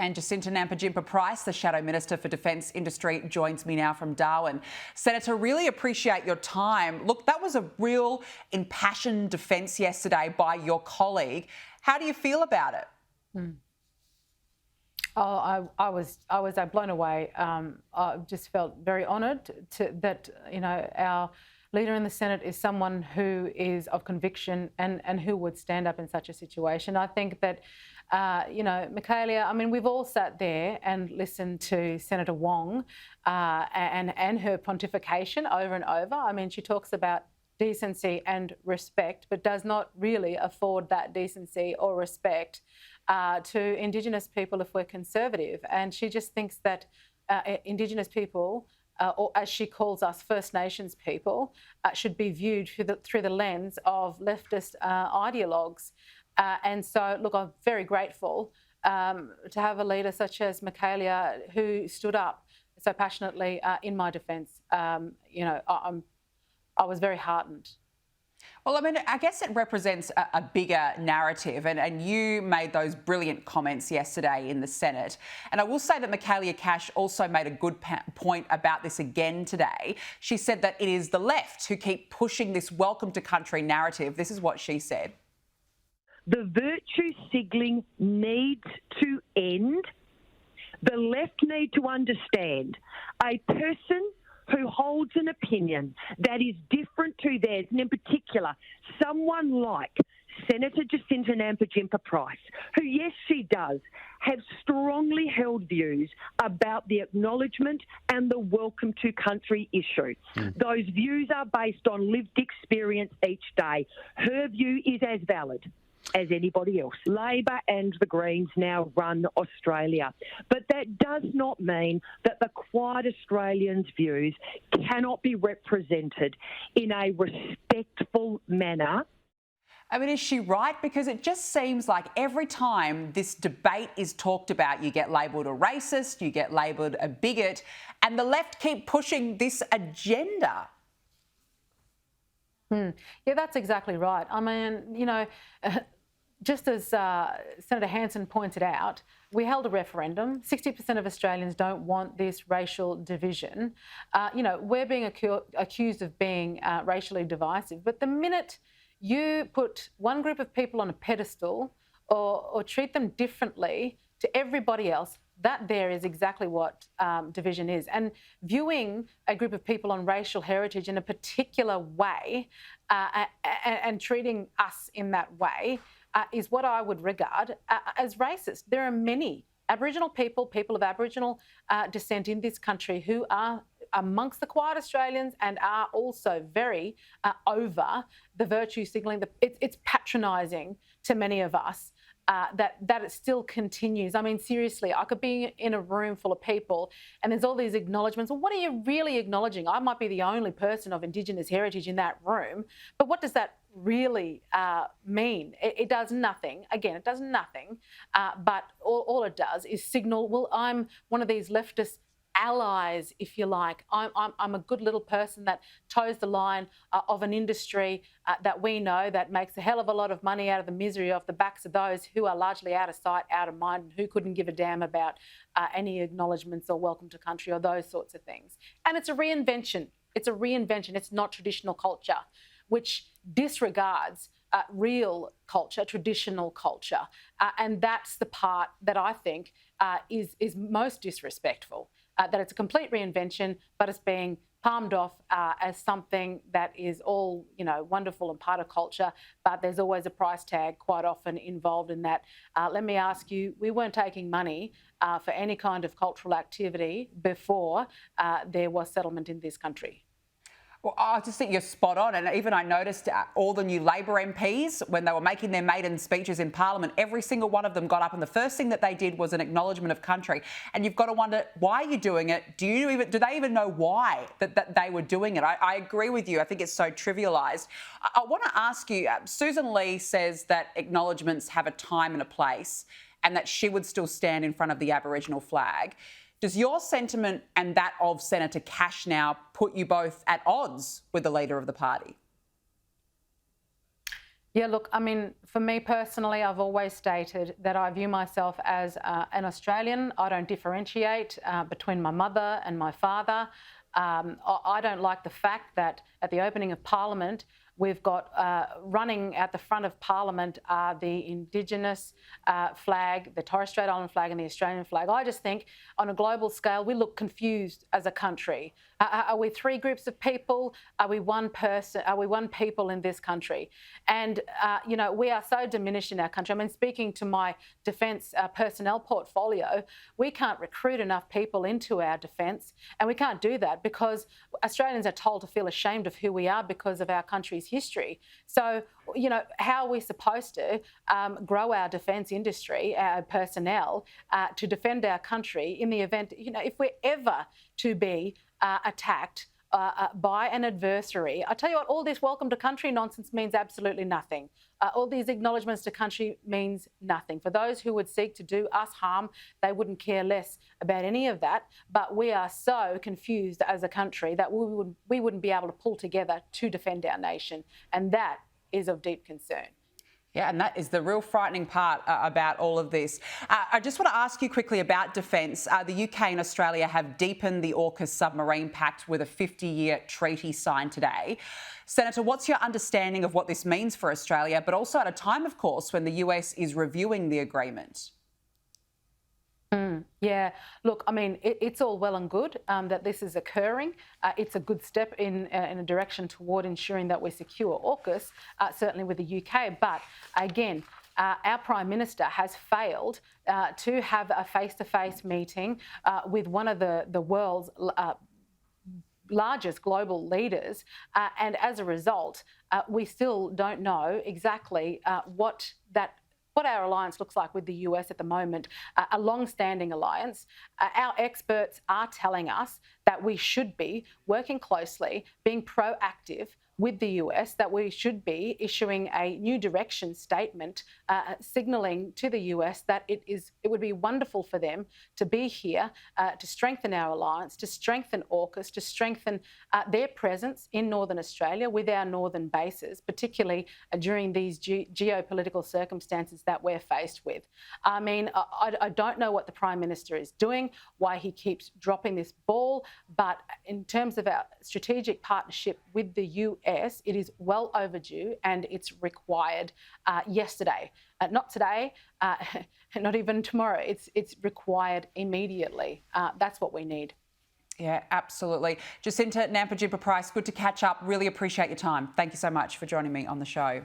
And Jacinta Nampijinpa Price, the Shadow Minister for Defence Industry, joins me now from Darwin. Senator, really appreciate your time. Look, that was a real impassioned defence yesterday by your colleague. How do you feel about it? Oh, I was blown away. I just felt very honoured that our leader in the Senate is someone who is of conviction and who would stand up in such a situation. I think that Michaelia, I mean, we've all sat there and listened to Senator Wong and her pontification over and over. I mean, she talks about decency and respect, but does not really afford that decency or respect to Indigenous people if we're conservative. And she just thinks that Indigenous people, or as she calls us, First Nations people, should be viewed through the lens of leftist ideologues. And so, look, I'm very grateful to have a leader such as Michaelia who stood up so passionately in my defence. I was very heartened. Well, I mean, I guess it represents a bigger narrative, and you made those brilliant comments yesterday in the Senate. And I will say that Michaelia Cash also made a good point about this again today. She said that it is the left who keep pushing this welcome to country narrative. This is what she said. The virtue signalling needs to end. The left need to understand a person who holds an opinion that is different to theirs, and in particular, someone like Senator Jacinta Nampijinpa Price, who, yes, she does, have strongly held views about the acknowledgement and the welcome to country issue. Those views are based on lived experience each day. Her view is as valid as anybody else. Labor and the Greens now run Australia. But that does not mean that the quiet Australians' views cannot be represented in a respectful manner. I mean, is she right? Because it just seems like every time this debate is talked about, you get labelled a racist, you get labelled a bigot, and the left keep pushing this agenda. Yeah, that's exactly right. I mean, just as Senator Hanson pointed out, we held a referendum. 60% of Australians don't want this racial division. We're being accused of being racially divisive, but the minute you put one group of people on a pedestal or treat them differently to everybody else, that there is exactly what division is. And viewing a group of people on racial heritage in a particular way and treating us in that way is what I would regard as racist. There are many Aboriginal people, people of Aboriginal descent in this country who are amongst the quiet Australians and are also very over the virtue signalling. It's patronising to many of us. That it still continues. I mean, seriously, I could be in a room full of people and there's all these acknowledgements. Well, what are you really acknowledging? I might be the only person of Indigenous heritage in that room, but what does that really mean? It does nothing. Again, it does nothing, but all it does is signal, well, I'm one of these leftist allies, if you like. I'm a good little person that toes the line of an industry that we know that makes a hell of a lot of money out of the misery of the backs of those who are largely out of sight, out of mind, and who couldn't give a damn about any acknowledgements or welcome to country or those sorts of things. And it's a reinvention. It's a reinvention. It's not traditional culture, which disregards real culture, traditional culture. And that's the part that I think is most disrespectful. That it's a complete reinvention, but it's being palmed off as something that is all, wonderful and part of culture, but there's always a price tag quite often involved in that. Let me ask you, we weren't taking money for any kind of cultural activity before there was settlement in this country. Well, I just think you're spot on. And even I noticed all the new Labor MPs, when they were making their maiden speeches in Parliament, every single one of them got up and the first thing that they did was an acknowledgement of country. And you've got to wonder, why are you doing it? Do they even know why that they were doing it? I agree with you. I think it's so trivialised. I want to ask you, Susan Lee says that acknowledgements have a time and a place and that she would still stand in front of the Aboriginal flag. Does your sentiment and that of Senator Cash now put you both at odds with the leader of the party? Yeah, look, I mean, for me personally, I've always stated that I view myself as an Australian. I don't differentiate between my mother and my father. I don't like the fact that at the opening of Parliament, we've got running at the front of Parliament are the Indigenous flag, the Torres Strait Island flag and the Australian flag. I just think on a global scale, we look confused as a country. Are we three groups of people? Are we one person? Are we one people in this country? And, you know, we are so diminished in our country. I mean, speaking to my defence personnel portfolio, we can't recruit enough people into our defence, and we can't do that because Australians are told to feel ashamed of who we are because of our country's history. So, you know, how are we supposed to grow our defence industry, our personnel, to defend our country in the event, you know, if we're ever to be attacked by an adversary? I tell you what, all this welcome to country nonsense means absolutely nothing. All these acknowledgements to country means nothing. For those who would seek to do us harm, they wouldn't care less about any of that. But we are so confused as a country that we wouldn't be able to pull together to defend our nation. And that is of deep concern. Yeah, and that is the real frightening part about all of this. I just want to ask you quickly about defence. The UK and Australia have deepened the AUKUS submarine pact with a 50-year treaty signed today. Senator, what's your understanding of what this means for Australia, but also at a time, of course, when the US is reviewing the agreement? Yeah, look, I mean, it's all well and good that this is occurring. It's a good step in a direction toward ensuring that we secure AUKUS, certainly with the UK. But again, our Prime Minister has failed to have a face-to-face meeting with one of the world's largest global leaders. And as a result, we still don't know exactly what our alliance looks like with the US at the moment, a long-standing alliance. Our experts are telling us that we should be working closely, being proactive with the US, that we should be issuing a new direction statement signalling to the US that it would be wonderful for them to be here to strengthen our alliance, to strengthen AUKUS, to strengthen their presence in Northern Australia with our northern bases, particularly during these geopolitical circumstances that we're faced with. I mean, I don't know what the Prime Minister is doing, why he keeps dropping this ball, but in terms of our strategic partnership with the US, it is well overdue and it's required yesterday. Not today, not even tomorrow. It's required immediately. That's what we need. Yeah, absolutely. Jacinta Nampijinpa Price, good to catch up. Really appreciate your time. Thank you so much for joining me on the show.